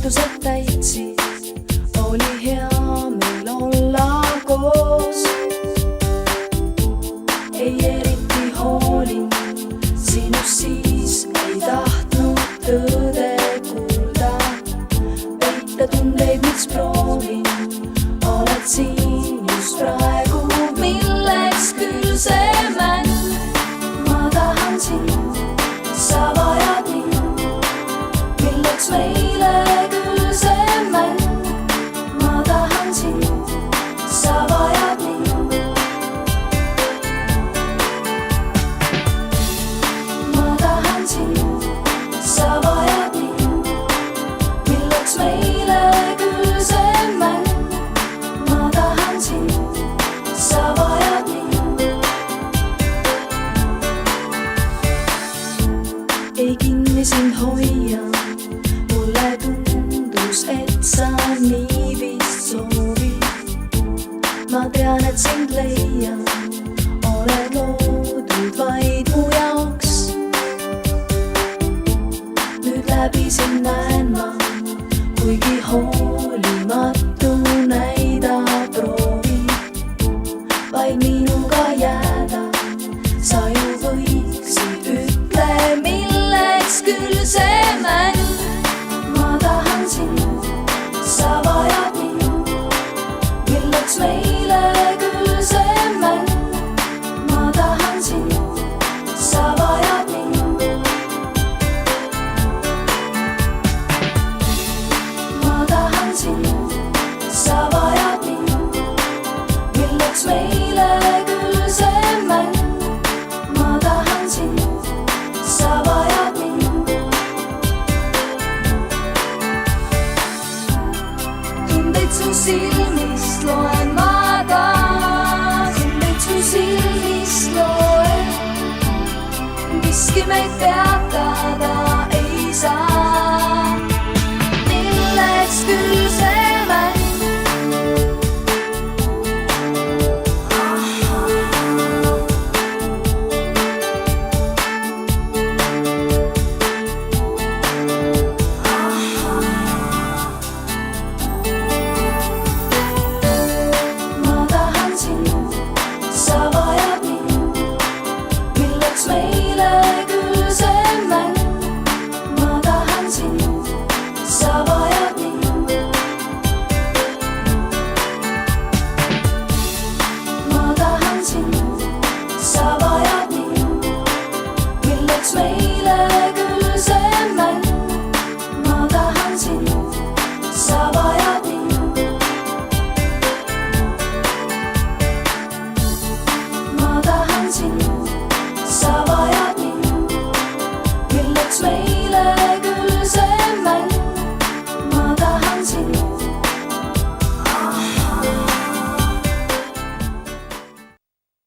ootused täitsid, oli hea meil olla koos. Ei eriti hoolin sinust siis, ei tahtnud tõde kuulda. Peita tundeid, miks proovin, oled siin just praegu. Milleks küll see mäng? Ma tahan sind, sa vajad mind. Milleks meile küll see mäng? Ma tahan sind, sa vajad mind. Ma tahan sind, sa vajad mind. Milleks meile küll see mäng? Ma tahan sind, sa vajad mind. Ei kinni sind hoian, mulle tundus, et sa nii vist soovid. Ma tean, et sind leian, oled loodud vaid mu jaoks. Nüüd läbi sind näen ma, kuigi hoolimatu näida proovib vaid minuga jääda. Sa ju võiksid, ütle, milleks küll see mäng? Ma tahan sind, sa vajad mind. Milleks meile küll see mäng? Ma tahan sind, sa vajad mind. Ma tahan sind, sa vajad mind. Milleks meile küll see mäng? Ma tahan sind, sa vajad mind. Tundeid su silmist loen ma ka, tundeid su silmist loen. Miski meid peab